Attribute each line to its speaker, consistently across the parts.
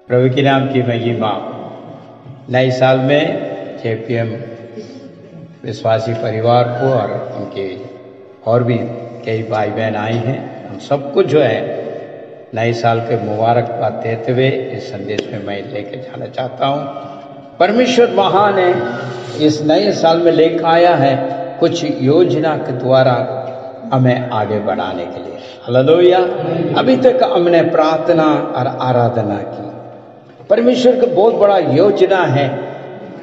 Speaker 1: प्रभु के नाम की महिमा। नए साल में जेपीएम विश्वासी परिवार को और उनके और भी कई भाई बहन आए हैं, हम सबको जो है नए साल के मुबारकबाद देते हुए इस संदेश में मैं लेके जाना चाहता हूँ। परमेश्वर महान है, इस नए साल में लेकर आया है कुछ योजना के द्वारा हमें आगे बढ़ाने के लिए। हालेलुया। अभी तक हमने प्रार्थना और आराधना की। परमेश्वर का बहुत बड़ा योजना है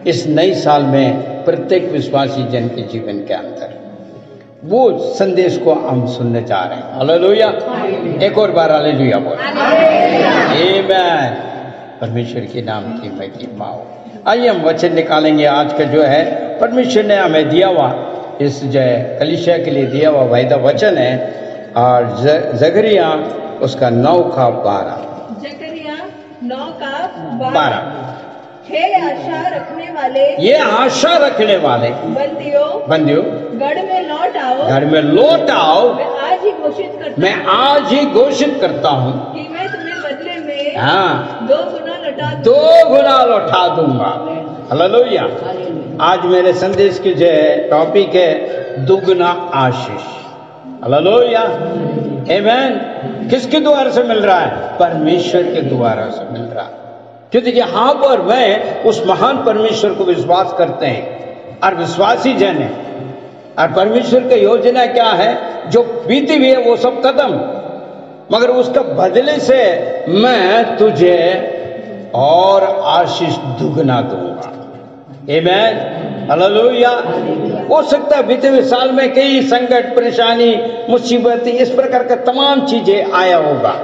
Speaker 1: इस नए साल में प्रत्येक विश्वासी जन के जीवन के अंदर। वो संदेश को हम सुनने जा रहे हैं। हालेलुया। एक और बार हालेलुया बोल। आमीन। परमेश्वर के नाम की महिमा हो। आइए हम वचन निकालेंगे। आज का जो है परमेश्वर ने हमें दिया हुआ इस जो है कलीसिया के लिए दिया हुआ वायदा वचन है, और जकरिया उसका 9:12।
Speaker 2: जकरिया 9:12। हे आशा रखने वाले,
Speaker 1: ये आशा रखने वाले बंदियों
Speaker 2: गढ़ में लौट आओ,
Speaker 1: घर में लौट आओ।
Speaker 2: मैं आज ही घोषित करता हूँ
Speaker 1: कि
Speaker 2: मैं तुम्हें बदले में
Speaker 1: हाँ
Speaker 2: 2
Speaker 1: गुना लौटा दूंगा। हालेलुया। आज मेरे संदेश की जो टॉपिक है दुगना आशीष। हालेलुया। आमीन। किसके द्वारा से मिल रहा है? परमेश्वर के द्वारा से मिल रहा है। क्योंकि यहाँ पर मैं उस महान परमेश्वर को विश्वास करते हैं और विश्वासी जन है, और परमेश्वर की योजना क्या है? जो बीती हुई है वो सब खत्म, मगर उसका बदले से मैं तुझे और आशीष दुगना दूंगा। आमीन। हालेलुया। हो सकता है बीते हुए साल में कई संकट, परेशानी, मुसीबत, इस प्रकार का तमाम चीजें आया होगा,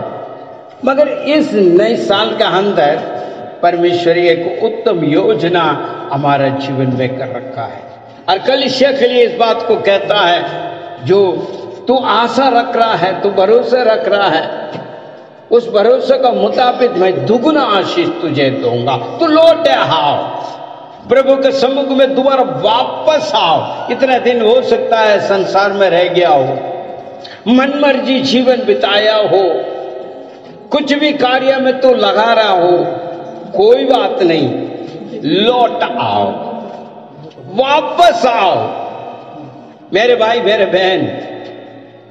Speaker 1: मगर इस नए साल के अंदर परमेश्वर एक उत्तम योजना हमारा जीवन में कर रखा है। और कलीसिया के लिए इस बात को कहता है, जो तू आशा रख रहा है, तू भरोसा रख रहा है, उस भरोसे का मुताबिक मैं दुगुना आशीष तुझे दूंगा। तू लौट आओ, प्रभु के सम्मुख में दोबारा वापस आओ। इतना दिन हो सकता है संसार में रह गया हो, मनमर्जी जीवन बिताया हो, कुछ भी कार्य में तो लगा रहा हो, कोई बात नहीं, लौट आओ, वापस आओ। मेरे भाई मेरे बहन,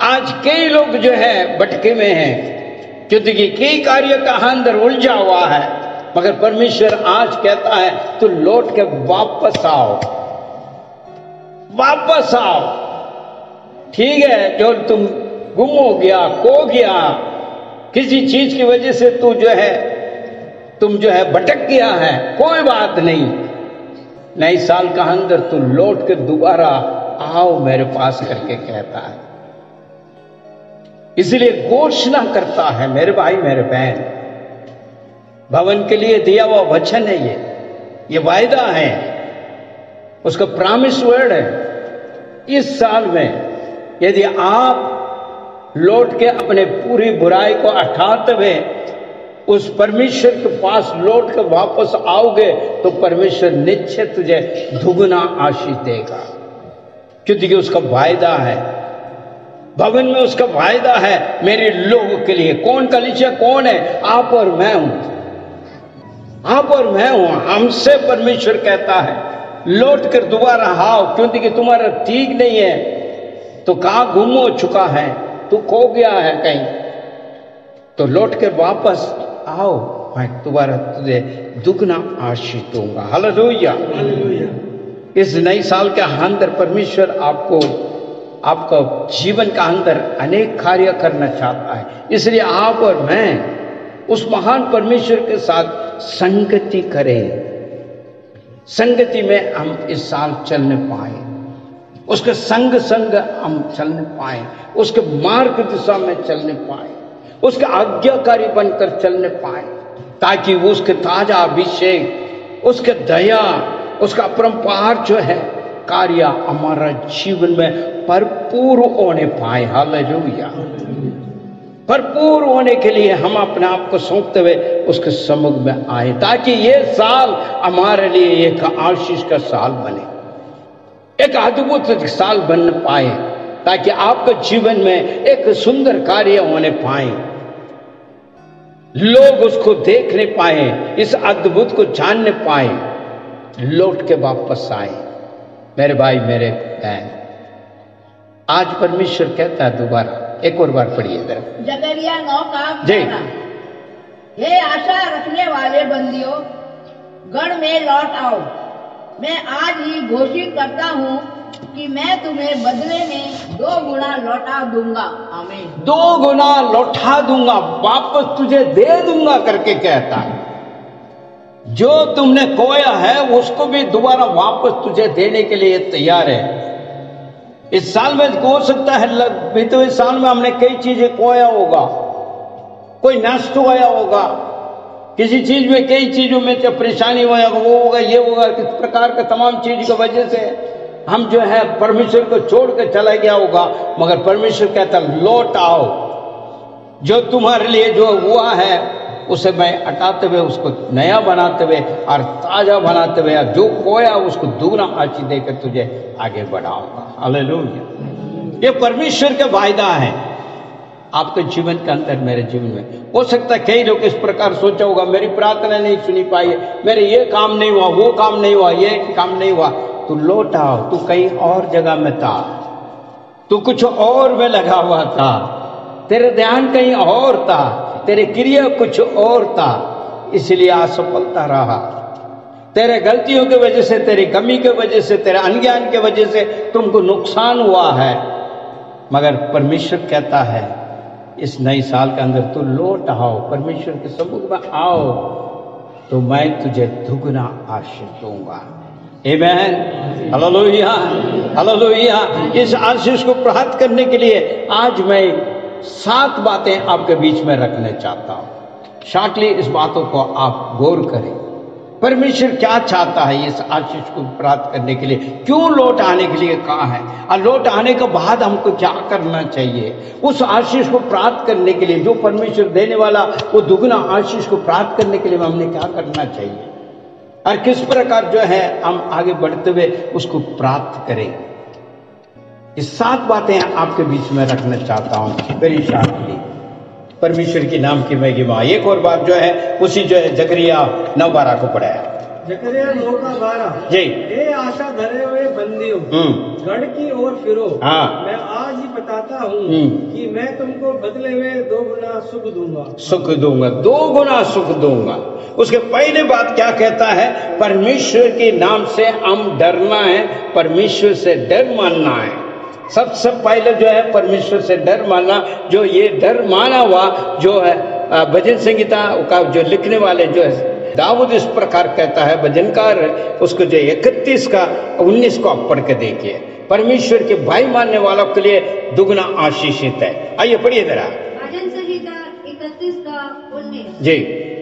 Speaker 1: आज कई लोग जो है भटके में हैं, क्योंकि कई कार्य का अंदर उलझा हुआ है, मगर परमेश्वर आज कहता है तू लौट के वापस आओ, वापस आओ। ठीक है, जो तुम गुम हो गया, खो गया, किसी चीज की वजह से तुम जो है भटक गया है, कोई बात नहीं। नए साल का अंदर तू लौट के दोबारा आओ मेरे पास करके कहता है। इसलिए घोषणा करता है मेरे भाई मेरे बहन, भवन के लिए दिया हुआ वचन है, ये वायदा है, उसका प्रॉमिस वर्ड है। इस साल में यदि आप लौट के अपने पूरी बुराई को हटाते हुए उस परमेश्वर के पास लौट के वापस आओगे, तो परमेश्वर निश्चय तुझे दुगुना आशीष देगा, क्योंकि उसका वायदा है। भवन में उसका वायदा है मेरे लोगों के लिए। कौन? कलीसिया कौन है? आप और मैं हूं, आप और मैं हूं। हमसे परमेश्वर कहता है लौट कर दोबारा आओ, क्योंकि तुम्हारा ठीक नहीं है, तो कहां गुम हो चुका है, तू खो गया है कहीं, तो लौट कर वापस आओ, मैं दोबारा तुझे दुगना आशीष दूंगा। हालेलुया। इस नए साल के अंदर परमेश्वर आपका जीवन का अंदर अनेक कार्य करना चाहता है। इसलिए आप और मैं उस महान परमेश्वर के साथ संगति करें, संगति में हम इस साल चलने पाए, उसके संग हम चलने पाए, उसके मार्ग दिशा में चलने पाए, उसके आज्ञाकारी बनकर चलने पाए, ताकि वो उसके ताजा अभिषेक, उसके दया, उसका अपरंपार जो है कार्य हमारा जीवन में भरपूर होने पाए। हालेलुया। भरपूर होने के लिए हम अपने आप को सौंपते हुए उसके सम्मुख में आए, ताकि ये साल हमारे लिए एक आशीष का साल बने, एक अद्भुत साल बन पाए, ताकि आपके जीवन में एक सुंदर कार्य होने पाए। लोग उसको देख नहीं पाए, इस अद्भुत को जान नहीं पाए, लौट के वापस आए। मेरे भाई मेरे बहन, आज परमेश्वर कहता है दोबारा, एक और बार पढ़िए जरा।
Speaker 3: जकरिया 9 का
Speaker 1: जी।
Speaker 3: 11। हे आशा रखने वाले बंदियों, गढ़ में लौट आओ। मैं आज ही घोषित करता हूँ कि मैं तुम्हें बदले में 2 गुना लौटा दूंगा। आमीन।
Speaker 1: 2 गुना लौटा दूंगा, वापस तुझे दे दूंगा करके कहता है। जो तुमने खोया है उसको भी दोबारा वापस तुझे देने के लिए तैयार है। इस साल में हो सकता है बीते हुए साल में हमने कई चीजें खोया होगा, कोई नष्ट होया होगा, किसी चीज में कई चीजों में चाहे परेशानी होगा, वो होगा, ये होगा, किस प्रकार का तमाम चीज की वजह से हम जो है परमेश्वर को छोड़ कर चला गया होगा। मगर परमेश्वर कहता लौट आओ, जो तुम्हारे लिए जो हुआ है उसे मैं हटाते हुए उसको नया बनाते हुए और ताजा बनाते हुए, जो खोया उसको दुगना आशीष देकर तुझे आगे बढ़ाऊंगा। हालेलुया। ये परमेश्वर का वायदा है आपके जीवन के अंदर, मेरे जीवन में। हो सकता है कई लोग इस प्रकार सोचा होगा, मेरी प्रार्थना नहीं सुनी पाई है, मेरे ये काम नहीं हुआ, वो काम नहीं हुआ, ये काम नहीं हुआ। तू लौट आओ, तू कहीं और जगह में था, तू कुछ और में लगा हुआ था, तेरे ध्यान कहीं और था, तेरे क्रिया कुछ और था, इसलिए असफलता रहा। तेरे गलतियों की वजह से, तेरी कमी की वजह से, तेरे अनज्ञान की वजह से तुमको नुकसान हुआ है। मगर परमेश्वर कहता है इस नए साल के अंदर तू लौट आओ, परमेश्वर के सम्मुख में आओ, तो मैं तुझे दुगना आशीष दूंगा। आमीन। Hallelujah, hallelujah. इस आशीष को प्राप्त करने के लिए आज मैं 7 बातें आपके बीच में रखना चाहता हूं। शॉर्टली इस बातों को आप गौर करें। परमेश्वर क्या चाहता है इस आशीष को प्राप्त करने के लिए, क्यों लौट आने के लिए कहा है, और लौट आने के बाद हमको क्या करना चाहिए। उस आशीष को प्राप्त करने के लिए, जो परमेश्वर देने वाला वो दुगना आशीष को प्राप्त करने के लिए हमने क्या करना चाहिए, और किस प्रकार जो है हम आगे बढ़ते हुए उसको प्राप्त करें। ये 7 बातें आपके बीच में रखना चाहता हूं वेरी शॉर्टली। परमेश्वर की नाम की महिमा। एक और बात जो है उसी जो है जकरिया 9:12 को पढ़ाया।
Speaker 2: जकरिया 9 का 12।
Speaker 1: जी।
Speaker 2: हे आशा धरे हुए बंदियों, गढ़ की ओर फिरो।
Speaker 1: हाँ।
Speaker 2: मैं आज ही बताता हूँ कि मैं तुमको बदले में 2 गुना सुख दूंगा।
Speaker 1: सुख दूंगा, 2 गुना सुख दूंगा। उसके पहले बात क्या कहता है, परमेश्वर के नाम से हम डरना है, परमेश्वर से डर मानना है। सबसे पहले जो है परमेश्वर से डर मानना, जो ये डर माना हुआ जो है भजन संगीता का जो लिखने वाले जो है दाऊद इस प्रकार कहता है, भजनकार उसको जो 31 का 19 को आप पढ़ के देखिए। परमेश्वर के भाई मानने वालों के लिए दुगना आशीषित है। आइए पढ़िए जरा।
Speaker 4: भजन संहिता 31 का 19।
Speaker 1: जी।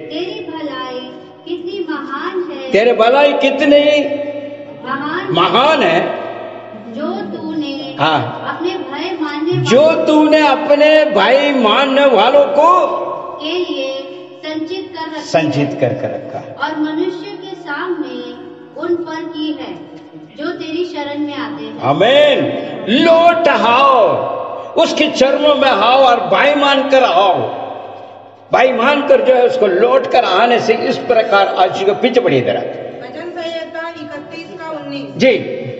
Speaker 4: तेरी भलाई कितनी महान है,
Speaker 1: तेरे भलाई कितनी महान है,
Speaker 4: जो तूने
Speaker 1: हाँ
Speaker 4: अपने भाई मानने
Speaker 1: जो तूने अपने भाई मानने वालों को
Speaker 4: के लिए
Speaker 1: संचित कर रखा है,
Speaker 4: और मनुष्य के सामने उन पर की है जो तेरी शरण में आते हैं।
Speaker 1: आमीन। लौट आओ, उसके चरणों में आओ और भाई मानकर आओ। भाई मानकर जो है उसको लौट कर आने से इस प्रकार आशीष को पीछे बढ़िए जरा।
Speaker 3: भजन संहिता 31 का 19।
Speaker 1: जी।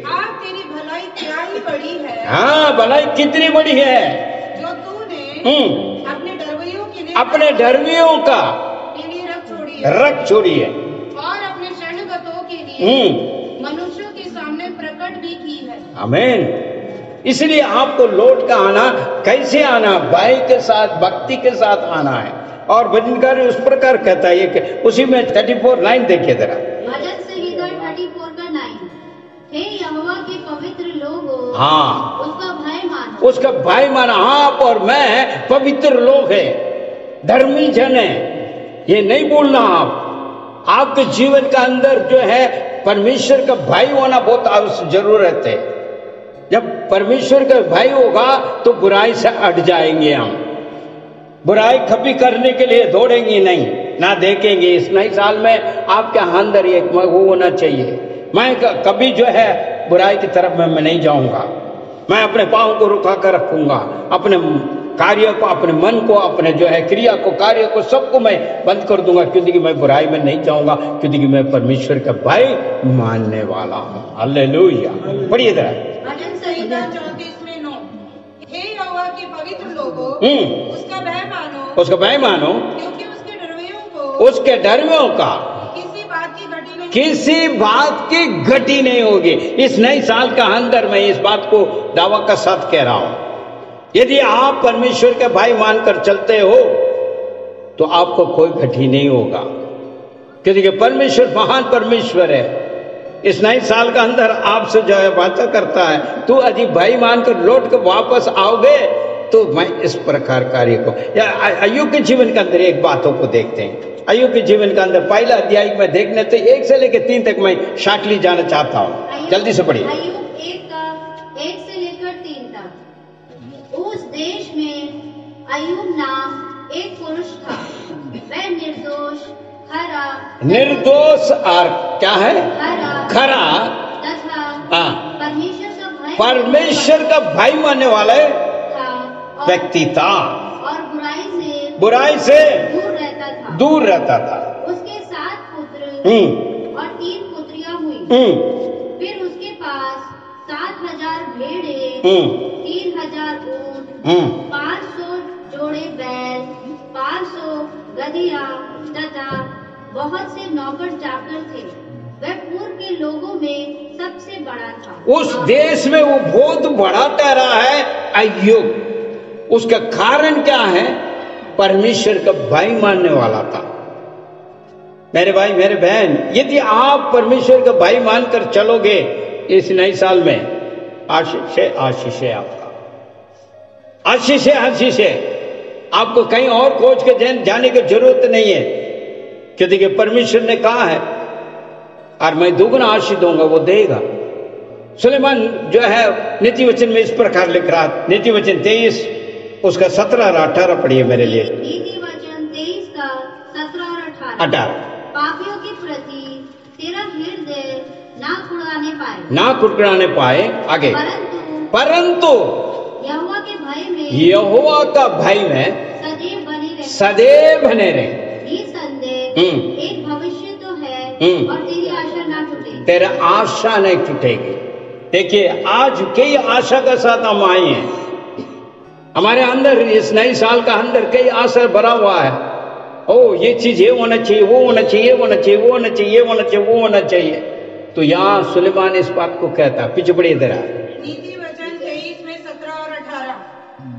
Speaker 3: हाँ, तेरी भलाई क्या ही बड़ी है।
Speaker 1: हाँ, भलाई कितनी बड़ी है,
Speaker 3: जो तूने
Speaker 1: अपने डरवियों का
Speaker 3: के लिए
Speaker 1: रख छोड़ी है,
Speaker 3: और अपने शरणगतों के लिए मनुष्यों के सामने प्रकट भी की है।
Speaker 1: आमीन। इसलिए आपको लौट का आना, कैसे आना, भाई के साथ, भक्ति के साथ आना है। और भजनकार उस प्रकार कहता है कि उसी में 34:9 देखिए जरा।
Speaker 4: भजन संहिता 34 का 9। हे यहोवा के पवित्र लोगों,
Speaker 1: हाँ,
Speaker 4: उसका भाई मानो।
Speaker 1: उसका भाई माना। आप और मैं पवित्र लोग हैं, धर्मी जन है। ये नहीं बोलना आप, आपके जीवन का अंदर जो है परमेश्वर का भाई होना बहुत आवश्यक जरूरत है। जब परमेश्वर का भाई होगा तो बुराई से हट जाएंगे हम, बुराई कभी करने के लिए दौड़ेंगे नहीं, ना देखेंगे। इस नए साल में आपके अंदर एक वो होना चाहिए, मैं कभी जो है बुराई की तरफ मैं नहीं जाऊंगा, मैं अपने पाँव को रुका कर रखूंगा, अपने कार्य को, अपने मन को, अपने जो है क्रिया को, कार्य को, सबको मैं बंद कर दूंगा, क्योंकि मैं बुराई में नहीं जाऊंगा, क्योंकि मैं परमेश्वर का भाई मानने वाला हूँ। हालेलुया। पढ़िए जरा।
Speaker 5: भजन संहिता 34:9। हे यहोवा के पवित्र लोगों, उसका भय मानो,
Speaker 1: उसका भय मानो,
Speaker 5: क्योंकि उसके डरवैयों को,
Speaker 1: उसके डरवैयों का
Speaker 5: किसी बात की घटी नहीं,
Speaker 1: किसी बात की घटी नहीं होगी। इस नए साल का अंदर मैं इस बात को दावा का साथ कह रहा हूं, यदि आप परमेश्वर के भाई मानकर चलते हो तो आपको कोई घटी नहीं होगा, क्योंकि परमेश्वर महान परमेश्वर है। इस नए साल का अंदर आपसे जो है वाचा करता है, तू यदि भाई मानकर लौट कर वापस आओगे तो मैं इस प्रकार कार्य को, या अय्यूब के जीवन के अंदर एक बातों को देखते हैं। अय्यूब के जीवन के अंदर पहला अध्याय में देखने तो 1 से लेकर 3 तक मैं शार्टली जाना चाहता हूँ, जल्दी से पढ़िए।
Speaker 4: अय्यूब 1 से लेकर 3 तक। उस देश में अय्यूब नाम एक पुरुष था, वह
Speaker 1: निर्दोष और क्या है, खरा
Speaker 4: तथा
Speaker 1: हाँ
Speaker 4: परमेश्वर
Speaker 1: का भाई मानने वाला
Speaker 4: था
Speaker 1: व्यक्ति था,
Speaker 4: और
Speaker 1: बुराई से दूर रहता था।
Speaker 4: उसके 7 पुत्र और 3 पुत्रियां हुई। फिर उसके पास 7,000 भेड़े, 3,000 ऊंट, 500 जोड़े बैल, 500 गधिया तथा बहुत से नौकर चाकर थे। वह पूर्व के लोगों में सबसे बड़ा था।
Speaker 1: उस देश में वो बहुत बड़ा ठहरा है अय्यूब। उसका कारण क्या है? परमेश्वर का भाई मानने वाला था। मेरे भाई मेरे बहन, यदि आप परमेश्वर का भाई मानकर चलोगे इस नए साल में, आशीष है, आशीष है आपका, आशीष है, आशीष है। आपको कहीं और खोज के जाने की जरूरत नहीं है, क्योंकि परमेश्वर ने कहा है और मैं दुगना आशीष दूंगा, वो देगा। सुलेमान जो है नीति वचन में इस प्रकार लिख रहा, नीति वचन 23 उसका 17 और 18 पढ़िए मेरे लिए।
Speaker 4: नीति वचन 23 का 17 और 18। पापियों के प्रति तेरा हृदय ना कुड़कुड़ाने पाए, आगे, परंतु
Speaker 1: यहोवा के भय में, यहोवा का भय में सदैव बने रहे।
Speaker 4: निसंदेह एक भविष्य तो है और तेरी आशा ना टूटेगी।
Speaker 1: तेरा आशा नहीं टूटेगी। देखिए, आज कई आशा के साथ हम आए हैं। हमारे अंदर इस नए साल का अंदर कई आशा भरा हुआ है। ओ ये चीज ये होना चाहिए, वो होना चाहिए, वो होना चाहिए, वो होना चाहिए, वो होना चाहिए, वो होना चाहिए। तो यहाँ सुलेमान इस बात को कहता, पीछे पड़िए जरा।
Speaker 5: नीति वचन 23 में 17 और 18।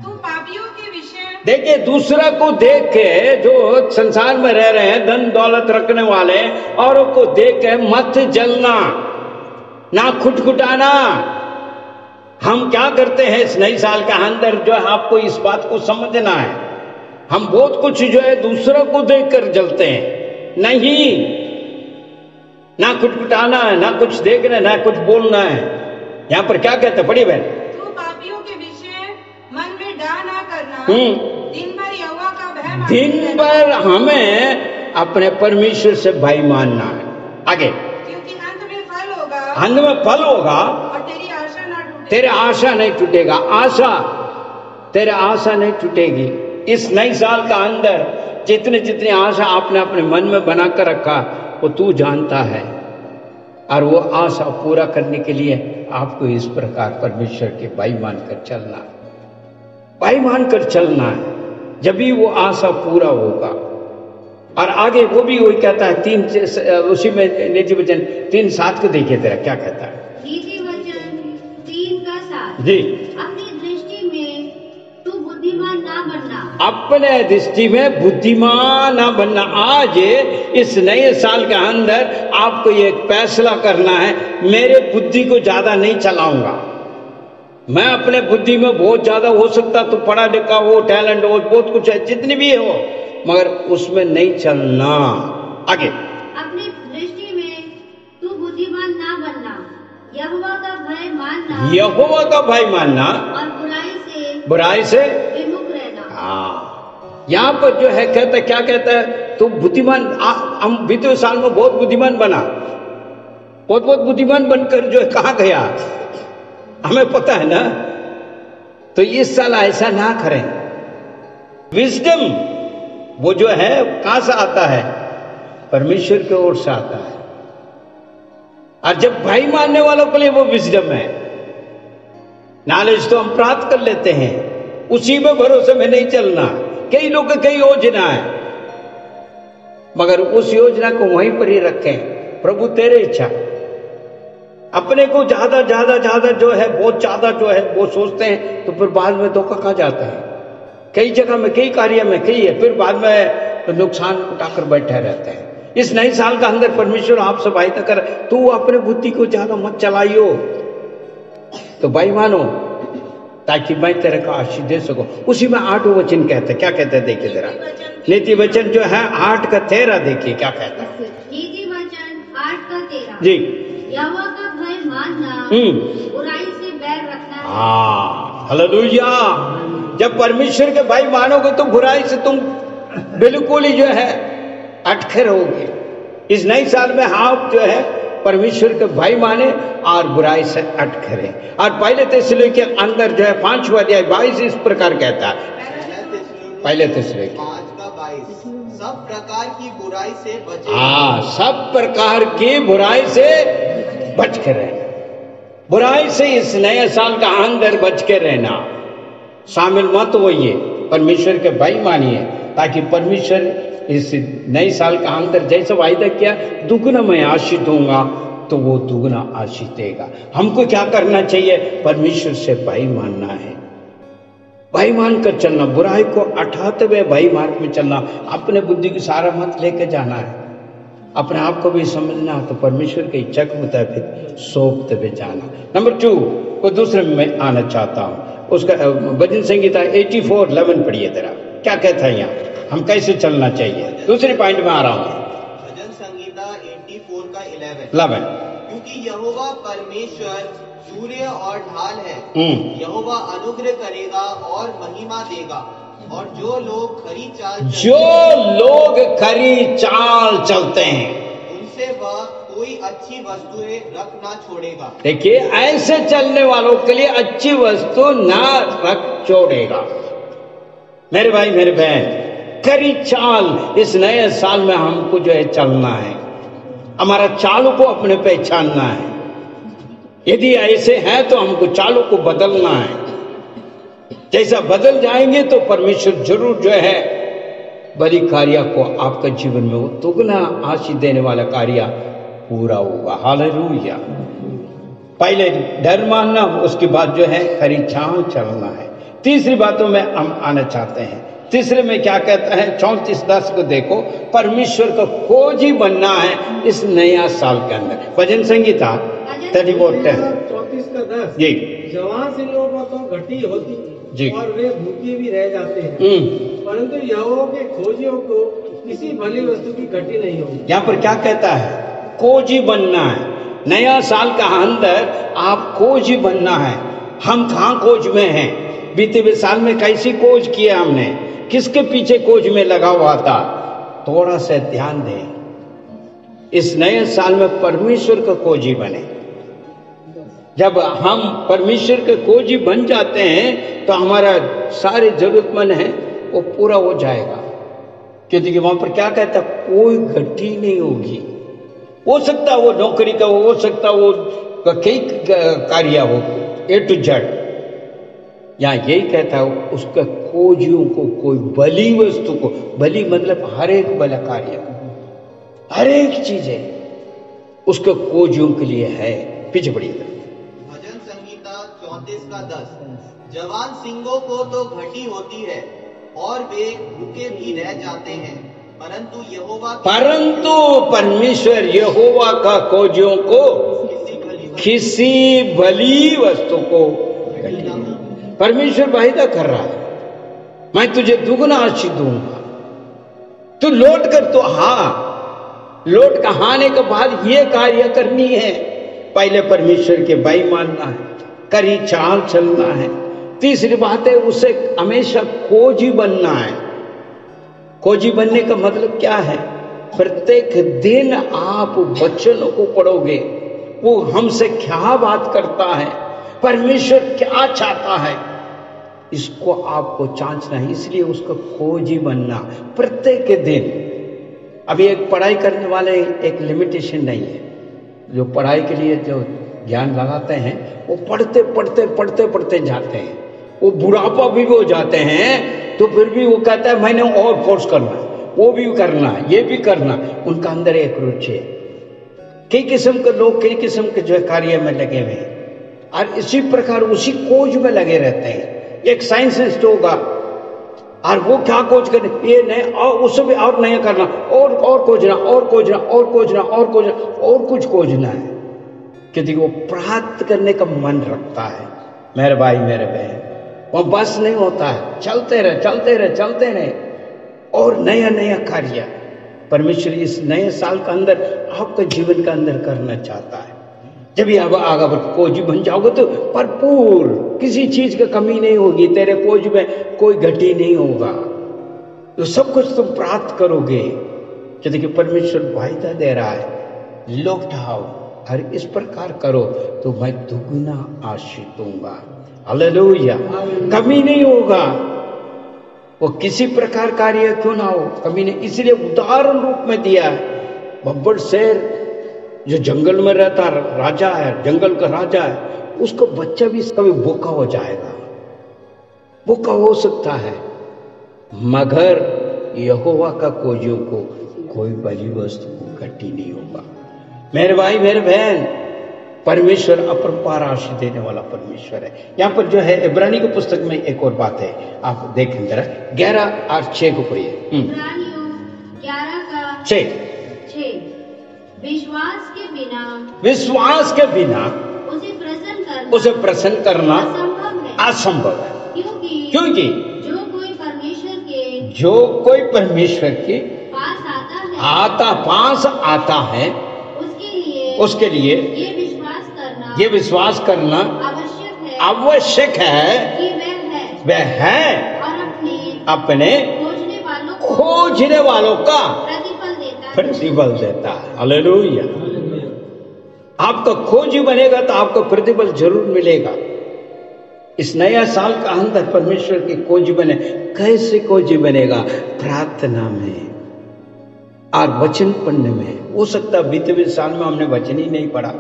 Speaker 5: तू पापियों के विषय,
Speaker 1: देखिए, दूसरा को देख के जो संसार में रह रहे हैं, धन दौलत रखने वाले, औरों को देख के मत जलना, ना खुटखुटाना। हम क्या करते हैं इस नई साल का अंदर, जो है आपको इस बात को समझना है। हम बहुत कुछ जो है दूसरों को देखकर जलते हैं। नहीं, ना खुटखुटाना है, ना कुछ देखना है, ना कुछ बोलना है। यहाँ पर क्या कहते हैं, पढ़िए बहन।
Speaker 5: तू पापियों के विषय मन में डा ना करना, दिन भर यहोवा का भय,
Speaker 1: दिन भर हमें अपने परमेश्वर से भाई मानना है। आगे,
Speaker 5: क्योंकि अंत में फल होगा,
Speaker 1: अंत में फल होगा
Speaker 5: और तेरी आशा ना टूटेगी।
Speaker 1: तेरे आशा नहीं टूटेगा, आशा, तेरे आशा नहीं टूटेगी। इस नए साल का अंदर जितने जितनी आशा आपने अपने मन में बना कर रखा, वो तू जानता है, और वो आशा पूरा करने के लिए आपको इस प्रकार परमेश्वर के भाई मानकर चलना, भाई मानकर चलना है। जब भी वो आशा पूरा होगा। और आगे वो भी वही कहता है, 3 उसी में नीति वचन 3:7 को देखिए तेरा क्या कहता है।
Speaker 4: नीति वचन 3:7
Speaker 1: जी,
Speaker 4: अपनी दृष्टि में तू बुद्धिमान ना बनना,
Speaker 1: अपने दृष्टि में बुद्धिमान ना बनना। आज इस नए साल के अंदर आपको एक फैसला करना है, मेरे बुद्धि को ज्यादा नहीं चलाऊंगा। मैं अपने बुद्धि में बहुत ज्यादा हो सकता तो पढ़ा लिखा हो, टैलेंट हो, बहुत कुछ है, जितनी भी हो, मगर उसमें नहीं चलना। आगे,
Speaker 4: अपनी दृष्टि में तू बुद्धिमान ना बनना, यहोवा का भय मानना,
Speaker 1: यहोवा का भय मानना
Speaker 4: और
Speaker 1: बुराई से
Speaker 4: विमुख रहना।
Speaker 1: हाँ, यहाँ पर जो है कहता, क्या कहता है, तू बुद्धिमान, हम बीते साल में बहुत बुद्धिमान बना, बहुत बुद्धिमान बनकर जो है कहाँ गया, हमें पता है ना। तो इस साल ऐसा ना करें। विजडम वो जो है कहां से आता है? परमेश्वर की ओर से आता है। और जब भाई मानने वालों के लिए वो विजडम है। नॉलेज तो हम प्राप्त कर लेते हैं, उसी में भरोसे में नहीं चलना। कई लोग कई योजना है, मगर उस योजना को वहीं पर ही रखें। प्रभु तेरे इच्छा। अपने को ज्यादा ज्यादा ज्यादा जो है बहुत ज्यादा जो है वो सोचते हैं, तो फिर बाद में धोखा खा जाता है। कई जगह में कई कार्य में कई है, फिर बाद में तो नुकसान उठाकर बैठे रहते हैं। इस नए साल का अंदर परमेश्वर आपसे वायदा कर, तू अपने बुद्धि को ज्यादा मत चलाइयो, तो भाई मानो, ताकि मैं तेरे को आशीष दे सकूं। उसी में 8 वचन कहते हैं। क्या कहते हैं देखिए जरा, नीति वचन जो है 8 का 13 देखिए क्या कहता है।
Speaker 4: नीति वचन 8 का 13
Speaker 1: जी,
Speaker 4: यहोवा का भय मानना, बुराई से बैर रखना है।
Speaker 1: हाँ, हालेलुया। जब परमेश्वर के भाई मानोगे तो बुराई से तुम बिल्कुल ही जो है अटके रहोगे। इस नए साल में आप जो है परमेश्वर के भाई माने और बुराई से अटके रहे। और पहले थिस्सलुनीके के अंदर जो है 5वां अध्याय 22 इस प्रकार कहता है। पहले थिस्सलुनीके
Speaker 6: 5:22 सब प्रकार की बुराई से बचे।
Speaker 1: हाँ, सब प्रकार की बुराई से बच के रहना। बुराई से इस नए साल का अंदर बच के रहना, शामिल मत होइए। परमेश्वर के भाई मानिए, ताकि परमेश्वर इस नए साल का अंदर जैसा वायदा किया दुगना मैं आशीष दूंगा, तो वो दुगना आशीष देगा। हमको क्या करना चाहिए? परमेश्वर से भाई मानना है, भाई मानकर चलना, बुराई को हटाते हुए भाई मार्ग में चलना। अपने बुद्धि की सारा मत लेके जाना है, अपने आप को भी समझना, तो परमेश्वर की इच्छा के मुताबिक सौंपते हुए जाना। नंबर 2 को दूसरे में मैं आना चाहता हूं। उसका भजन संगीता 84:11 पढ़िए जरा, क्या कहता है यहाँ, हम कैसे चलना चाहिए। दूसरे पॉइंट में आ रहा हूं।
Speaker 6: भजन संगीता 84 का
Speaker 1: 11
Speaker 6: क्योंकि यहोवा परमेश्वर सूर्य और ढाल है। यहोवा अनुग्रह करेगा और महिमा देगा, और जो लोग खरी चाल चलते हैं उनसे वह कोई अच्छी वस्तुएं रख ना छोड़ेगा।
Speaker 1: देखिए, ऐसे चलने वालों के लिए अच्छी वस्तु ना रख छोड़ेगा। मेरे भाई मेरे बहन, खरी चाल इस नए साल में हमको जो है चलना है। हमारा चालों को अपने पहचानना है। यदि ऐसे है तो हमको चालों को बदलना है। जैसा बदल जाएंगे तो परमेश्वर जरूर जो है बड़ी कार्य को आपका जीवन में वो दुगना आशीष देने वाला कार्य पूरा होगा। हालेलुया। पहले डर मानना, उसके बाद जो है खरी चाल चलना है। तीसरी बातों में हम आना चाहते हैं। तीसरे में क्या कहता है? 34:10 को देखो, परमेश्वर का खोजी बनना है इस नया साल के अंदर। भजन संगीता
Speaker 2: 34:10
Speaker 1: जी,
Speaker 2: जवान सिंहों को तो घटी होती
Speaker 1: जी,
Speaker 2: और वे भूखे भी रह जाते हैं, परंतु यहोवा के खोजियों को किसी भली वस्तु की घटी नहीं होगी।
Speaker 1: यहाँ पर क्या कहता है? खोजी बनना है। नया साल का अंदर आप खोजी बनना है। हम कहाँ खोज में हैं? बीते हुए साल में कैसी खोज किया हमने? किसके पीछे खोज में लगा हुआ था? थोड़ा सा ध्यान दें। इस नए साल में परमेश्वर का खोजी बने। जब हम परमेश्वर के खोजी बन जाते हैं तो हमारा सारे जरूरतमंद है वो पूरा हो जाएगा। क्योंकि वहां पर क्या कहता है? कोई घटी नहीं होगी। हो सकता वो नौकरी का हो सकता वो कई कार्य हो, A to Z। यहाँ यही कहता है उसके खोजियों को, कोई भली वस्तु को, भली मतलब हर एक भला कार्य, हर एक चीज है उसके खोजियों के लिए है। पीछे बढ़िए।
Speaker 6: भजन संगीता 34:10 जवान सिंहों को तो घटी होती है और वे भूखे भी रह जाते हैं, परंतु परमेश्वर यहोवा का खोजियों को किसी भली वस्तु को, परमेश्वर वायदा कर रहा है, मैं तुझे दुगना आशीष दूंगा। तू लौट कर, तो लौट कर आने के बाद ये कार्य करनी है। पहले परमेश्वर के भाई मानना है, करी चाल चलना है। तीसरी बात है उसे हमेशा खोजी बनना है। खोजी बनने का मतलब क्या है? प्रत्येक दिन आप वचनों को पढ़ोगे, वो हमसे क्या बात करता है, परमेश्वर क्या चाहता है,
Speaker 1: इसको आपको जांचना है, इसलिए उसका खोजी बनना प्रत्येक दिन। अभी एक पढ़ाई करने वाले एक लिमिटेशन नहीं है, जो पढ़ाई के लिए जो ज्ञान लगाते हैं वो पढ़ते पढ़ते पढ़ते पढ़ते जाते हैं, वो बुढ़ापा भी हो जाते हैं तो फिर भी वो कहता है मैंने और कोर्स करना है, वो भी करना है, ये भी करना। उनका अंदर एक रुचि है। कई किस्म के लोग कई किस्म के जो है कार्य में लगे हुए हैं और इसी प्रकार उसी खोज में लगे रहते हैं। एक साइंटिस्ट होगा और वो क्या खोज करे, ये नए और उससे भी और नया करना, और खोजना और खोजना और खोजना और खोजना और कुछ खोजना है, क्योंकि वो प्राप्त करने का मन रखता है। मेरे भाई मेरे बहन, वो बस नहीं होता है, चलते रहे चलते रहे चलते रहे और नया नया कार्य परमेश्वर इस नए साल के अंदर आपके जीवन के अंदर करना चाहता है। जब ये अब आगे खोजी बन जाओगे तो भरपूर, किसी चीज की कमी नहीं होगी, तेरे खोज में कोई घटी नहीं होगा, तो सब कुछ तुम प्राप्त करोगे। जैसे कि परमेश्वर वायदा दे रहा है, लौटाओ और इस प्रकार करो तो मैं दुगना आशीष दूंगा। हालेलुया, कमी नहीं होगा। वो किसी प्रकार कार्य क्यों ना हो, कमी नहीं। इसलिए उदाहरण रूप में दिया है। बब्बर शेर जो जंगल में रहता राजा है, जंगल का राजा है, उसका बच्चा भी कभी भूखा हो जाएगा, भूखा हो सकता है, मगर यहोवा का खोजियों को कोई बड़ी वस्तु घटी नहीं होगा। मेरे भाई मेरे बहन, परमेश्वर अपरंपार आशीष देने वाला परमेश्वर है। यहाँ पर जो है इब्रानी की पुस्तक में एक और बात है, आप देखें जरा 11 और 6 को पढ़िए।
Speaker 4: इब्रानियों 11 का 6।
Speaker 1: विश्वास के बिना उसे प्रसन्न करना असंभव है, क्योंकि जो कोई परमेश्वर के पास आता है उसके लिए ये विश्वास करना आवश्यक है कि वह है अपने खोजने वालों का प्रतिफल देता है। हालेलुया, आपका खोजी बनेगा तो आपको प्रतिफल जरूर मिलेगा। इस नया साल का अंदर परमेश्वर की खोजी बने। कैसे खोजी बनेगा? प्रार्थना में और वचन पढ़ने में। हो सकता है बीते हुए साल में हमने वचन ही नहीं पढ़ा,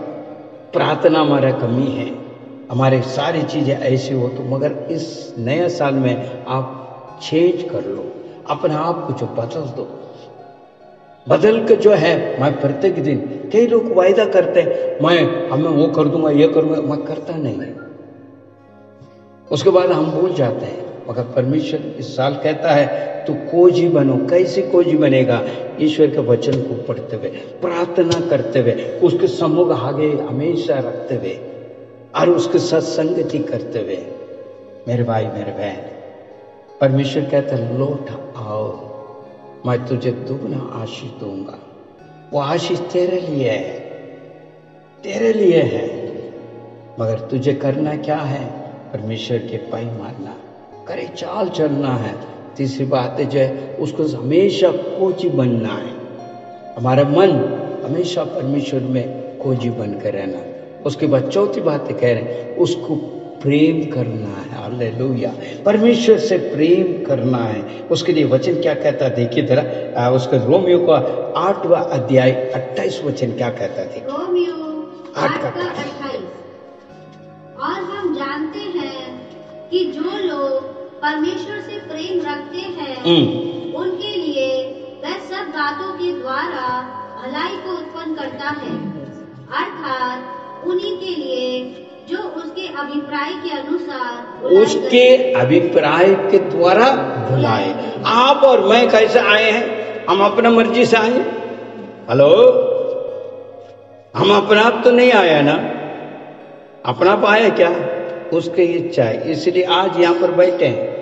Speaker 1: प्रार्थना हमारा कमी है, हमारे सारी चीजें ऐसी हो, तो मगर इस नया साल में आप चेंज कर लो, अपने आप को जो बदल दो, बदल के जो है मैं प्रत्येक दिन। कई लोग वायदा करते हैं मैं वो कर दूंगा, ये करूंगा, मैं करता नहीं, उसके बाद हम भूल जाते हैं। मगर परमेश्वर इस साल कहता है तू खोजी बनो। कैसे खोजी बनेगा? ईश्वर के वचन को पढ़ते हुए, प्रार्थना करते हुए, उसके सम्मुख आगे हमेशा रखते हुए और उसके साथ संगति करते हुए। मेरे भाई मेरे बहन, परमेश्वर कहता है लौट आओ, मैं तुझे दुगना आशीष दूंगा। वो आशीष तेरे लिए है, तेरे लिए है, मगर तुझे करना क्या है? परमेश्वर के पाई मारना, करे चाल चलना है। तीसरी बात है जो है उसको हमेशा खोजी बनना है। हमारा मन हमेशा परमेश्वर में खोजी बन कर रहना। उसके बाद चौथी बात कह रहे हैं उसको प्रेम करना है। हालेलुया, परमेश्वर से प्रेम करना है। उसके लिए वचन क्या कहता है देखिए जरा, उसके रोमियो का 8वां अध्याय 28 वचन क्या कहता है?
Speaker 4: रोमियो 8 का 28। और हम जानते हैं कि जो लोग परमेश्वर से प्रेम रखते हैं उनके लिए वह सब बातों के द्वारा भलाई को उत्पन्न करता है, अर्थात उन्हीं के लिए जो उसके अभिप्राय के अनुसार, उसके
Speaker 1: अभिप्राय के द्वारा बुलाए। आप और मैं कैसे आए हैं? हम अपना मर्जी से आए? हेलो, हम अपना आप तो नहीं आया ना, अपना पाया क्या? उसकी इच्छा है, इसलिए आज यहाँ पर बैठे हैं।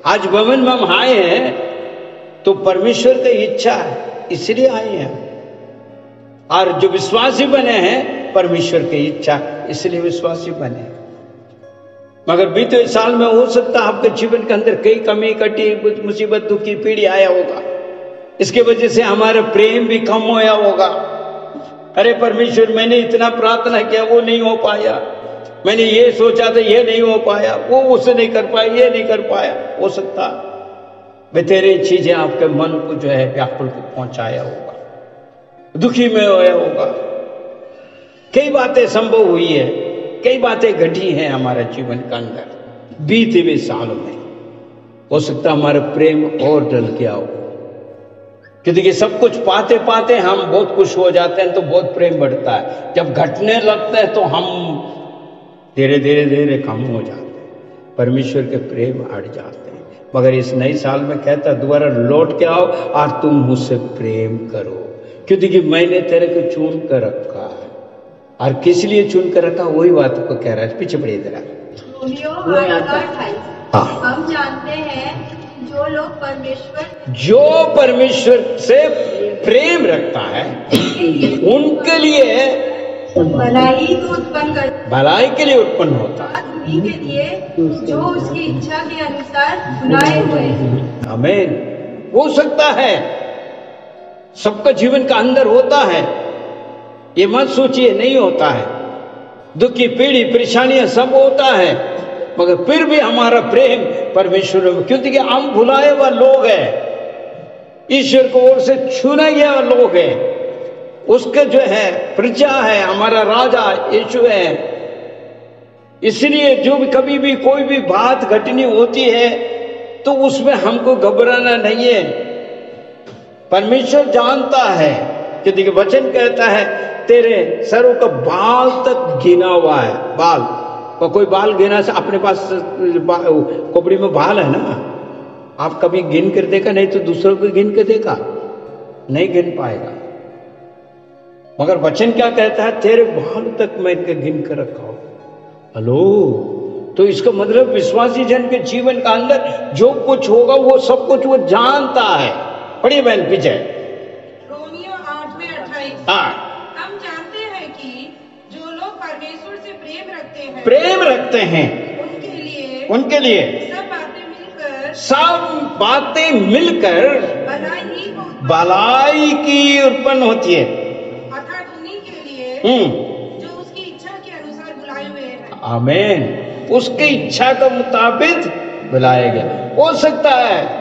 Speaker 1: आज भवन में हम आए हैं तो परमेश्वर की इच्छा है, इसलिए आए हैं। और जो विश्वासी बने हैं, परमेश्वर की इच्छा, इसलिए विश्वासी बने। मगर बीते साल में हो सकता है आपके जीवन के अंदर कई कमी, कटी, मुसीबत, दुखी, पीड़ी आया होगा। इसके वजह से हमारा प्रेम भी कम होया होगा। अरे परमेश्वर, मैंने इतना प्रार्थना किया, वो नहीं हो पाया।
Speaker 6: मैंने ये सोचा था, ये नहीं हो पाया, वो उससे नहीं कर पाया, ये नहीं कर पाया। हो सकता वे तेरी चीजें आपके मन को जो है व्याकुल को पहुंचाया होगा, दुखी में होया होगा। कई बातें संभव हुई है, कई बातें घटी हैं हमारे जीवन के अंदर बीते हुए सालों में। हो सकता हमारा प्रेम और डल गया हो, क्योंकि सब कुछ पाते पाते हम बहुत खुश हो जाते हैं तो बहुत प्रेम बढ़ता है। जब घटने लगता है तो हम धीरे धीरे धीरे कम हो जाते हैं, परमेश्वर के प्रेम हट जाते हैं। मगर इस नई साल में कहता दोबारा लौट के आओ और तुम मुझसे प्रेम करो, क्योंकि मैंने तेरे को चुन कर रखा है। और किस लिए चुन कर रखा, वही बात को कह रहा है। पीछे पड़िए जरा। हाँ,
Speaker 4: हम जानते हैं
Speaker 6: जो परमेश्वर से प्रेम रखता है उनके लिए
Speaker 5: भलाई को उत्पन्न कर,
Speaker 6: भलाई के लिए उत्पन्न होता है,
Speaker 5: उन्हीं के लिए जो उसकी इच्छा के अनुसार बुलाए हुए हैं।
Speaker 6: आमीन। हो सकता है सबका जीवन का अंदर होता है, ये मत सोचिए नहीं होता है। दुख की पीड़ी परेशानियां सब होता है, मगर फिर भी हमारा प्रेम परमेश्वर में, क्योंकि हम भुलाए हुए लोग हैं, ईश्वर को ओर से छुने गए हुए लोग हैं। उसके जो है प्रजा है, हमारा राजा यीशु है। इसलिए जो भी कभी भी कोई भी बात घटनी होती है तो उसमें हमको घबराना नहीं है। परमेश्वर जानता है, क्योंकि वचन कहता है तेरे सरों का बाल तक गिना हुआ है। बाल और कोई बाल गिना से अपने पास खोपड़ी में बाल है ना, आप कभी गिन कर देखा, नहीं तो दूसरों को गिन के देखा, नहीं गिन पाएगा। मगर वचन क्या कहता है, तेरे बाल तक मैं इनके गिन कर रखा हूं। हेलो, तो इसका मतलब विश्वासी जन के जीवन का अंदर जो कुछ होगा वो सब कुछ वो जानता है। पढ़िए बहन पीछे
Speaker 5: रोमियो 8:28।
Speaker 6: हाँ,
Speaker 5: हम जानते हैं कि जो लोग परमेश्वर से प्रेम
Speaker 6: रखते हैं उनके लिए सब बातें मिलकर भलाई की उत्पन्न होती है,
Speaker 5: अर्थात उन्हीं के लिए जो उसकी इच्छा के अनुसार बुलाए हुए हैं।
Speaker 6: आमीन। उसकी इच्छा के मुताबिक बुलाया गया। हो सकता है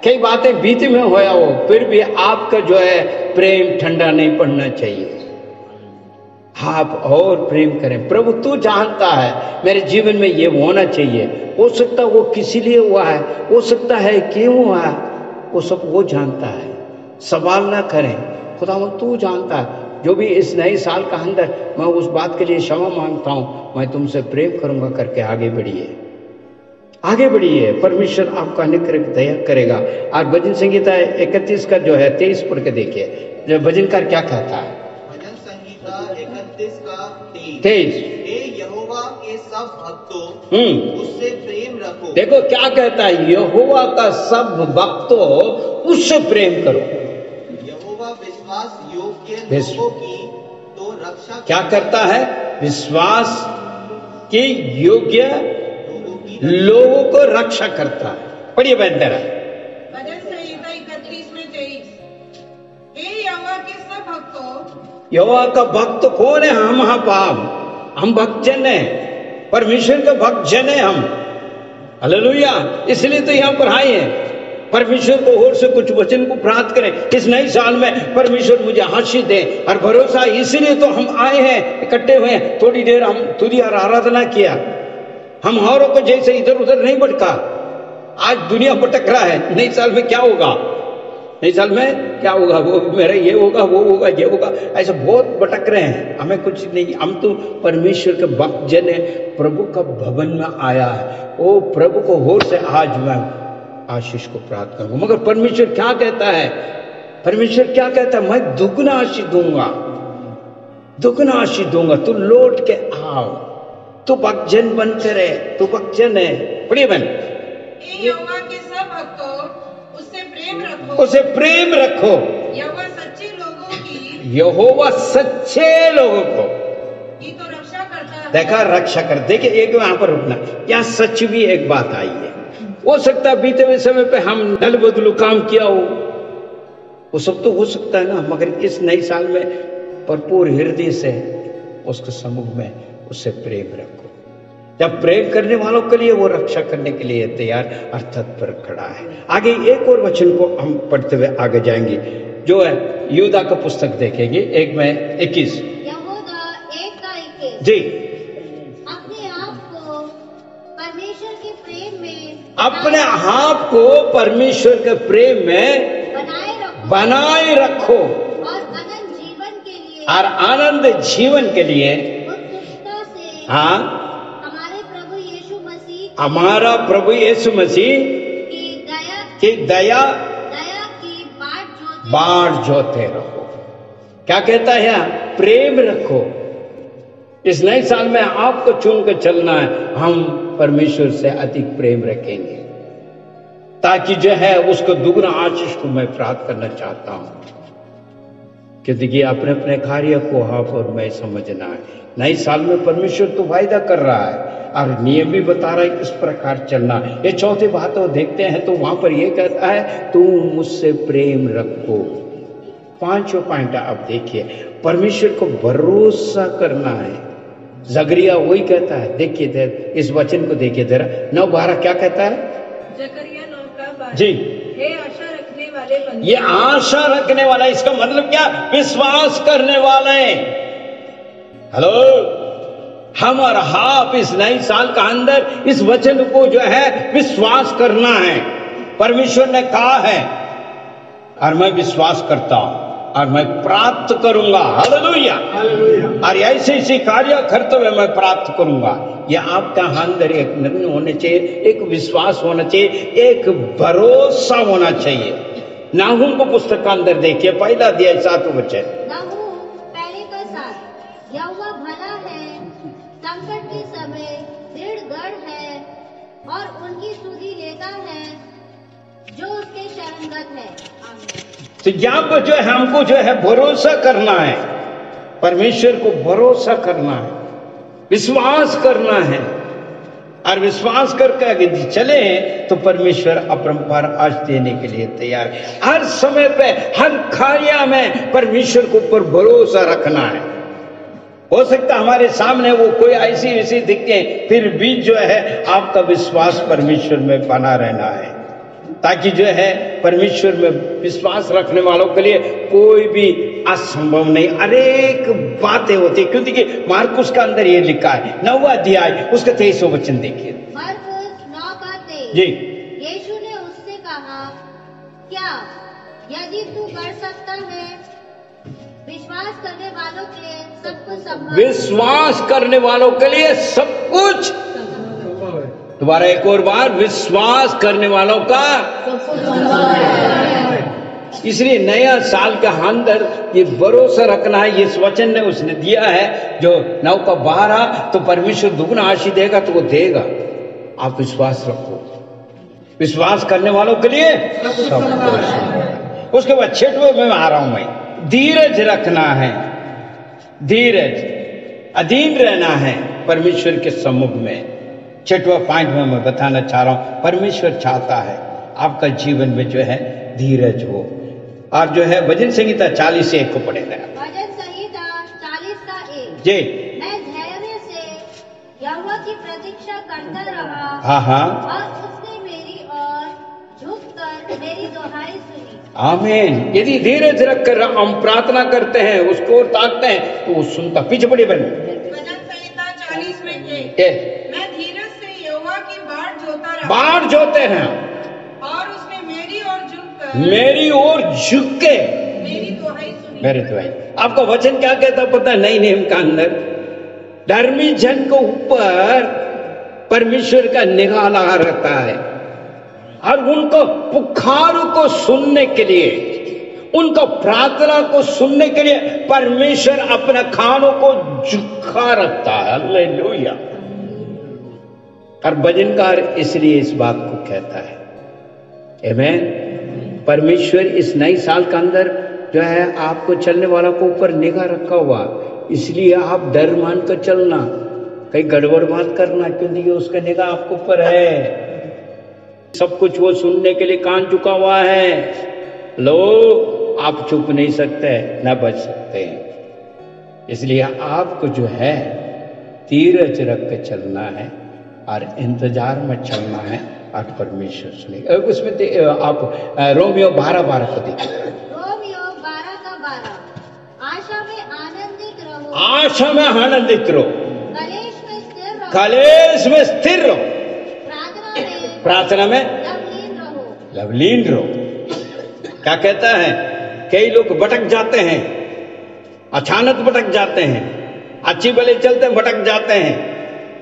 Speaker 6: कई बातें बीते में होया हो, फिर भी आपका जो है प्रेम ठंडा नहीं पड़ना चाहिए। आप और प्रेम करें। प्रभु तू जानता है मेरे जीवन में ये होना चाहिए। हो सकता है वो किसी लिए हुआ है, हो सकता है क्यों हुआ है, वो सब वो जानता है। सवाल ना करें, खुदा तू जानता है। जो भी इस नए साल का अंदर मैं उस बात के लिए क्षमा मांगता हूं, मैं तुमसे प्रेम करूंगा करके आगे बढ़िए, आगे बढ़िए। परमेश्वर आपका अनुग्रह दया करेगा। आज भजन संहिता 31 का जो है 23 पढ़ के देखिए, जो भजनकार क्या कहता है।
Speaker 7: भजन संहिता 31 का
Speaker 6: 23।
Speaker 7: हे यहोवा के सब भक्तों, उससे प्रेम रखो।
Speaker 6: देखो क्या कहता है, यहोवा का सब भक्तों उससे प्रेम करो।
Speaker 7: यहोवा विश्वास योग्य लोगों की तो रक्षा
Speaker 6: क्या करता है, विश्वास के योग्य लोगों को रक्षा करता है। पढ़िए बेहतर है
Speaker 5: भजन संहिता 31 में 23। हे यहोवा के सब भक्तों,
Speaker 6: यहोवा का भक्त कौन है? हम भक्त जन है, परमेश्वर का भक्त जन है हम। हालेलुया। इसलिए तो यहाँ पर आए हैं, परमेश्वर को और से कुछ वचन को प्राप्त करें। इस नए साल में परमेश्वर मुझे आशीष दे और भरोसा, इसलिए तो हम आए हैं, इकट्ठे हुए हैं। थोड़ी देर हम तुझी और आराधना किया, हम औरों को जैसे इधर उधर नहीं भटका। आज दुनिया भटक रहा है, नए साल में क्या होगा, नए साल में क्या होगा, वो मेरा ये होगा, वो होगा, ये होगा, ऐसे बहुत भटक रहे हैं। हमें कुछ नहीं, हम तो परमेश्वर के भक्त जन है, प्रभु का भवन में आया है। ओ प्रभु को होर से आज मैं आशीष को प्राप्त करूंगा। मगर परमेश्वर क्या कहता है, परमेश्वर क्या कहता है, मैं दुगना आशीष दूंगा, दुगना आशीष दूंगा। तू लौट के आओ, तू भक्तजन बनकर है, तू भक्तजन है। बड़ी बन,
Speaker 5: यहोवा के सब भक्तों उससे प्रेम रखो,
Speaker 6: उसे प्रेम रखो।
Speaker 5: यहोवा सच्चे लोगों की,
Speaker 6: यहोवा सच्चे लोगों को
Speaker 5: की तो रक्षा करता है।
Speaker 6: देखा, रक्षा कर। देखिए एक वहां पर रुकना, यहाँ सच भी एक बात आई है। हो सकता है बीते हुए समय पे हम दल बदलू काम किया हो, वो सब तो हो सकता है ना, मगर इस नए साल में भरपूर हृदय से उसके सम्मुख में उससे प्रेम रखो। जब प्रेम करने वालों के लिए वो रक्षा करने के लिए तैयार और तत्पर खड़ा है। आगे एक और वचन को हम पढ़ते हुए आगे जाएंगे, जो है यूदा का पुस्तक देखेंगे 1:21।
Speaker 4: यहूदा 1:21
Speaker 6: जी,
Speaker 4: अपने आप को परमेश्वर के प्रेम में
Speaker 6: अपने आप को परमेश्वर के प्रेम में बनाए रखो
Speaker 4: और अनंत जीवन के लिए
Speaker 6: और आनंद जीवन के लिए
Speaker 4: उत्सुकता से
Speaker 6: हाँ हमारा प्रभु यीशु मसीह की दया
Speaker 4: की
Speaker 6: बाट जोते रहो। क्या कहता है यहाँ? प्रेम रखो। इस नए साल में आपको चुन कर चलना है। हम परमेश्वर से अधिक प्रेम रखेंगे ताकि जो है उसको दुगना आशीष को मैं प्राप्त करना चाहता हूं। कि देखिए अपने अपने कार्य को आप और मैं समझना है। नए साल में परमेश्वर तो वायदा कर रहा है और नियम भी बता रहा है किस प्रकार चलना। ये चौथी बात वो देखते हैं तो वहां पर ये कहता है तुम मुझसे प्रेम रखो। पांचवा पॉइंट आप देखिए, परमेश्वर को भरोसा करना है। जकरिया वही कहता है, देखिए इस वचन को देखिए जरा 9:12 क्या कहता है?
Speaker 5: जकरिया 9:12 जी, हे आशा रखने वाले बंदे।
Speaker 6: ये आशा रखने वाला, इसका मतलब क्या? विश्वास करने वाले। हेलो, हम और आप इस नए साल का अंदर इस वचन को जो है विश्वास करना है। परमेश्वर ने कहा है और मैं विश्वास करता हूं और मैं प्राप्त करूंगा। हालेलुया, और ऐसे ऐसे कार्य करते हुए मैं प्राप्त करूंगा। यह आपका अंदर एक निर्णय होना चाहिए, एक विश्वास होना चाहिए, एक भरोसा होना चाहिए। नाहूम को पुस्तक का अंदर देखिए, पहला अध्याय 7वां वचन।
Speaker 4: यहोवा भला है, संकट के समय दृढ़ गढ़ है और उनकी सुधि लेता है जो उसके शरणगत है।
Speaker 6: तो यहाँ पर जो है हमको जो है भरोसा करना है, परमेश्वर को भरोसा करना है, विश्वास करना है और विश्वास करके आगे चले तो परमेश्वर अपरंपार आज देने के लिए तैयार है। हर समय पे हर कार्य में परमेश्वर के ऊपर भरोसा रखना है। हो सकता हमारे सामने वो कोई ऐसी वैसी दिखे, फिर भी जो है आपका विश्वास परमेश्वर में बना रहना है, ताकि जो है परमेश्वर में विश्वास रखने वालों के लिए कोई भी असंभव नहीं। अनेक बातें होती, क्योंकि मार्कुस का अंदर ये लिखा है 9वां अध्याय उसका 23वां वचन देखिए।
Speaker 4: मार्कुस 9:23
Speaker 6: जी,
Speaker 4: यीशु ने उससे कहा, क्या यदि तू कर सकता है? विश्वास करने वालों के लिए सब कुछ संभव। विश्वास
Speaker 6: करने वालों के लिए सब कुछ। दोबारा एक और बार, विश्वास करने वालों का। इसलिए नया साल के अंदर ये भरोसा रखना है। इस वचन ने उसने दिया है जो 9:12, तो परमेश्वर दुगना आशीष देगा तो वो देगा। आप विश्वास रखो, विश्वास करने वालों के लिए सब कुछ। उसके बाद 6वें में आ रहा हूं मैं, धीरज रखना है। धीरज, अधीन रहना है परमेश्वर के सम्मुख में। 6वां पॉइंट में मैं बताना चाह रहा हूं, परमेश्वर चाहता है आपका जीवन में जो है धीरज हो। और जो है भजन संहिता 40:1 को पढ़ेगा।
Speaker 4: भजन संहिता 40:1
Speaker 6: जी,
Speaker 4: मैं धैर्य से यहोवा की प्रतीक्षा करता रहा।
Speaker 6: हाँ,
Speaker 4: और उसने मेरी ओर झुककर मेरी दुहाई सुनी।
Speaker 6: आमीन। यदि धीरज रखकर हम प्रार्थना करते हैं, उसको ताकते हैं, तो वो सुनता। पीछे बड़ी बन
Speaker 5: भजन संहिता 40 में मैं धीरज से यहोवा की
Speaker 6: बाट जोते हैं
Speaker 5: और उसने मेरी ओर झुक के मेरी दुहाई।
Speaker 6: आपका वचन क्या कहता पता है? नई नियम का अंदर धर्मी जन को ऊपर परमेश्वर का निगाह लगा रहता है और उनको पुकारों को सुनने के लिए, उनको प्रार्थना को सुनने के लिए परमेश्वर अपने कानों को झुका रखता है। हालेलुया। और भजनकार इसलिए इस बात को कहता है, आमीन। परमेश्वर इस नई साल के अंदर जो है आपको चलने वाला को ऊपर निगाह रखा हुआ, इसलिए आप डर मान कर चलना, कहीं गड़बड़ मत करना, क्योंकि उसका निगाह आपके ऊपर है। सब कुछ वो सुनने के लिए कान झुका हुआ है। लो, आप चुप नहीं सकते, ना बच सकते हैं। इसलिए आपको जो है धीरज रख के चलना है
Speaker 1: और इंतजार में चलना है और परमेश्वर सुनेगा। उसमें आप रोमियो 12:12 को देखिए।
Speaker 4: रोमियो 12:12 आशा में आनंदित रहो,
Speaker 1: आशा में आनंदित रहो,
Speaker 4: कलेश में स्थिर रहो,
Speaker 1: कलेश में स्थिर रहो, प्रार्थना में
Speaker 4: लवलीन रहो।
Speaker 1: लवलीन रहो। क्या कहता है? कई लोग भटक जाते हैं, अचानक भटक जाते हैं, अच्छी भले चलते भटक जाते हैं,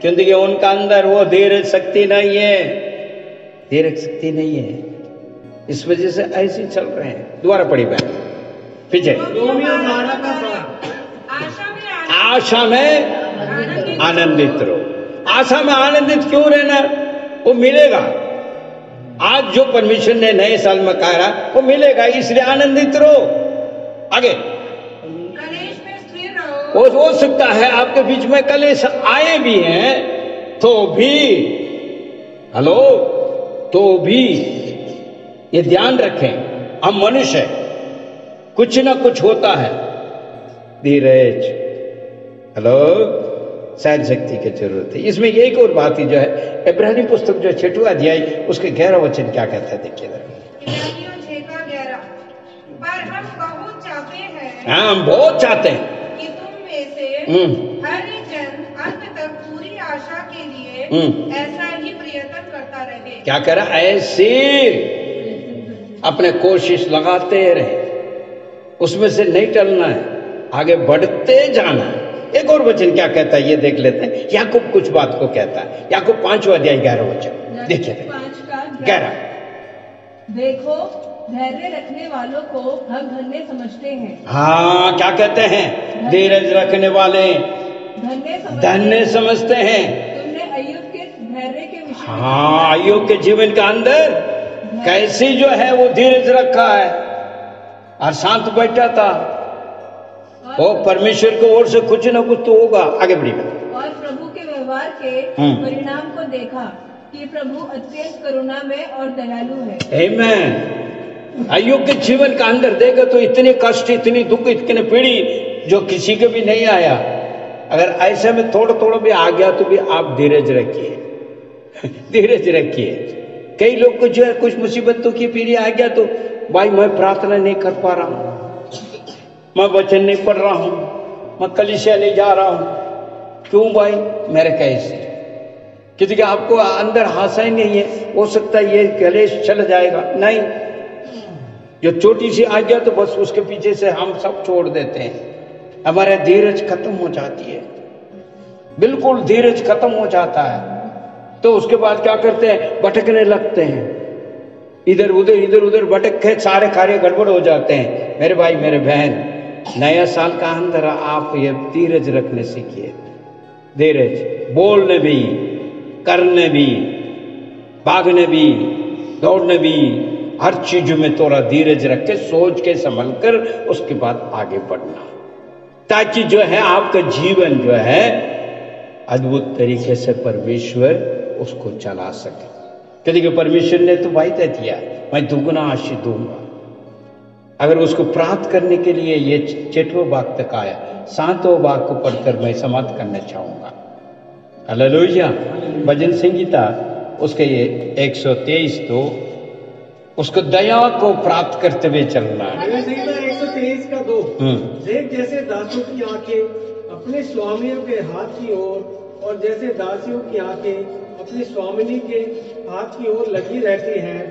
Speaker 1: क्योंकि उनका अंदर वो धीरज शक्ति नहीं है, धीरज शक्ति नहीं है, इस वजह से ऐसे चल रहे हैं। दोबारा पढ़ी बहन पीछे।
Speaker 2: रोमियो 12:12
Speaker 1: आशा में आनंदित रहो। आशा में आनंदित क्यों रहना? वो मिलेगा। आज जो परमेश्वर ने नए साल में कहा वो मिलेगा, इसलिए आनंदित रहो। आगे
Speaker 5: कलेश में स्थिर रहो।
Speaker 1: वो हो सकता है आपके बीच में कलेश आए भी हैं, तो भी हेलो, तो भी ये ध्यान रखें, हम मनुष्य हैं, कुछ ना कुछ होता है। धीरज, हेलो, सहन शक्ति की जरूरत है। इसमें एक और बात ही जो है, इब्रानी पुस्तक जो 6वां अध्याय उसके 11 वचन क्या कहता है? देखिए
Speaker 5: इब्रानियों 6:11 पर हम बहुत चाहते हैं,
Speaker 1: हाँ, हम बहुत चाहते हैं
Speaker 5: कि तुम में से हर जन अंत तक पूरी आशा के लिए ऐसा ही प्रयत्न करता रहे।
Speaker 1: क्या करा? ऐसे अपने कोशिश लगाते रहे, उसमें से नहीं टलना है, आगे बढ़ते जाना है। एक और वचन क्या कहता है ये देख लेते हैं। याकूब कुछ बात को कहता है, याकूब 5वां अध्याय 11 वचन देखिए। 11
Speaker 8: देखो, धैर्य रखने वालों को हम धन्य समझते हैं।
Speaker 1: हाँ, क्या कहते हैं? धीरज रखने वाले धन्य समझते हैं।
Speaker 8: तुमने अय्यूब के धैर्य के विषय में,
Speaker 1: हाँ, अय्यूब के जीवन का अंदर कैसी जो है वो धीरज रखा है और शांत बैठा था। वो परमेश्वर की ओर से कुछ ना कुछ तो होगा। आगे बढ़िए।
Speaker 8: और प्रभु के व्यवहार के परिणाम को देखा कि प्रभु अत्यंत करुणामय और दयालु है। आमीन।
Speaker 1: अय्यूब के जीवन का अंदर देखा तो इतने कष्ट, इतनी दुख, इतने पीड़ी जो किसी के भी नहीं आया। अगर ऐसे में थोड़ा थोड़ा भी आ गया तो भी आप धीरज रखिए, धीरज रखिए। कई लोग को जो है कुछ मुसीबतों की पीड़ी आ गया तो भाई मैं प्रार्थना नहीं कर पा रहा हूं, मैं वचन नहीं पढ़ रहा हूं, मैं कलीसिया नहीं जा रहा हूं। क्यों भाई? मेरे कैसे? क्योंकि आपको अंदर आशा ही नहीं है, हो सकता है ये कलेश चल जाएगा। नहीं, जो छोटी सी आ गया तो बस उसके पीछे से हम सब छोड़ देते हैं, हमारा धीरज खत्म हो जाती है, बिल्कुल धीरज खत्म हो जाता है। तो उसके बाद क्या करते हैं? भटकने लगते हैं, इधर उधर भटक के सारे कार्य गड़बड़ हो जाते हैं। मेरे भाई मेरे बहन, नया साल का अंदर आप ये धीरज रखने सीखिए। धीरज, बोलने भी, करने भी, भागने भी, दौड़ने भी, हर चीज में थोड़ा धीरज रख के सोच के संभल कर उसके बाद आगे बढ़ना, ताकि जो है आपका जीवन जो है अद्भुत तरीके से परमेश्वर उसको चला सके। क्योंकि परमेश्वर ने तो वायदा दिया, मैं दुगुना आशीष दूंगा। अगर उसको प्राप्त करने के लिए ये 6वां भाग तक आया, 7वां भाग को पढ़कर मैं समाप्त करना चाहूंगा। हालेलुया। भजन संगीता उसके ये 123 तो उसको दया को प्राप्त करते हुए चलना है।
Speaker 2: 123 का 2 देख, जैसे दासों की आंखें अपने स्वामियों के हाथ की ओर और जैसे दासियों की आंखें अपनी स्वामिनी के हाथ की ओर लगी रहती हैं,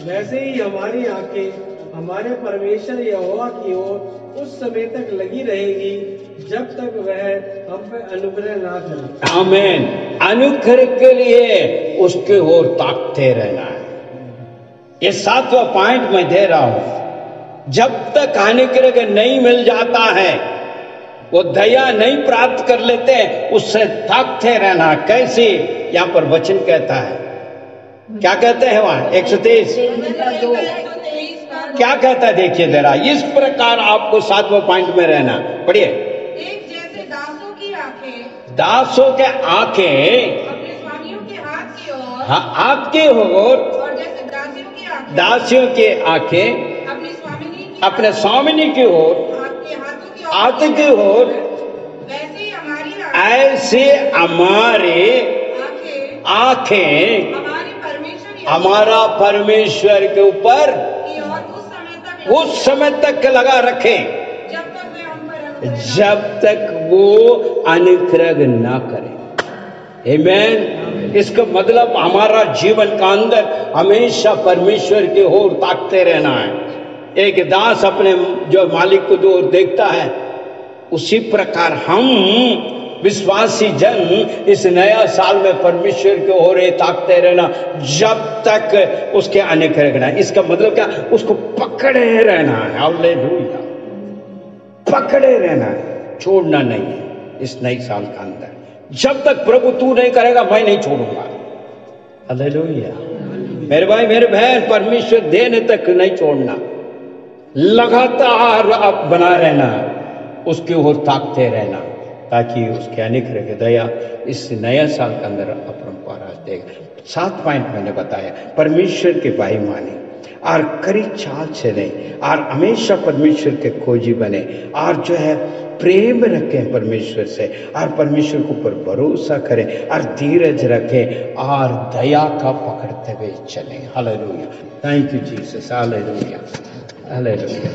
Speaker 2: वैसे ही हमारी आंखें हमारे परमेश्वर यहोवा की ओर उस समय तक लगी रहेगी जब तक वह हम पे अनुग्रह ना करे।
Speaker 1: आमीन। अनुग्रह के लिए उसके ओर ताकते रहना है। ये 7वां पॉइंट मैं दे रहा हूं। जब तक अनुग्रह नहीं मिल जाता है, वो दया नहीं प्राप्त कर लेते हैं, उससे ताकते रहना। कैसे? यहाँ पर वचन कहता है, क्या कहते हैं वहां 123 क्या कहता है? देखिए जरा, इस प्रकार आपको 7वां पॉइंट में रहना। पढ़िए।
Speaker 5: एक जैसे दासों की आंखें,
Speaker 1: दासों के आंखें
Speaker 5: अपने स्वामियों के हाथ की ओर,
Speaker 1: हाँ, आपके ओर,
Speaker 5: और जैसे दासियों की आंखें,
Speaker 1: दासियों के आंखें
Speaker 5: अपनी स्वामिनी की,
Speaker 1: अपने स्वामिनी की ओर,
Speaker 5: आपके
Speaker 1: हाथों की ओर,
Speaker 5: वैसे ही हमारी
Speaker 1: ऐसे हमारे
Speaker 6: आंखें
Speaker 5: परमेश्वर
Speaker 6: हमारा परमेश्वर के ऊपर उस समय तक लगा रखें जब तक वो अनुग्रह ना करे। आमीन। इसका मतलब हमारा जीवन का अंदर हमेशा परमेश्वर की ओर ताकते रहना है। एक दास अपने जो मालिक को जो देखता है, उसी प्रकार हम विश्वासी जन इस नया साल में परमेश्वर की ओर ताकते रहना जब तक उसके अनुग्रह ना। इसका मतलब क्या? उसको पकड़े रहना है। हालेलुया, पकड़े रहना है, छोड़ना नहीं है इस नए साल का अंदर। जब तक प्रभु तू नहीं करेगा मैं नहीं छोड़ूंगा। हालेलुया मेरे भाई मेरे बहन, परमेश्वर देने तक नहीं छोड़ना, लगातार आप बना रहना, उसकी ओर ताकते रहना ताकि उसके अनुग्रह की दया इस नया साल के अंदर अपरंपार देगा। 7 पॉइंट मैंने बताया। परमेश्वर के भाई माने और करी चाल से नहीं, और हमेशा परमेश्वर के खोजी बने, और जो है प्रेम रखें परमेश्वर से, और परमेश्वर के ऊपर भरोसा करें, और धीरज रखें, और दया का पकड़ते हुए चलें। Hallelujah, thank you Jesus. Hallelujah, hallelujah.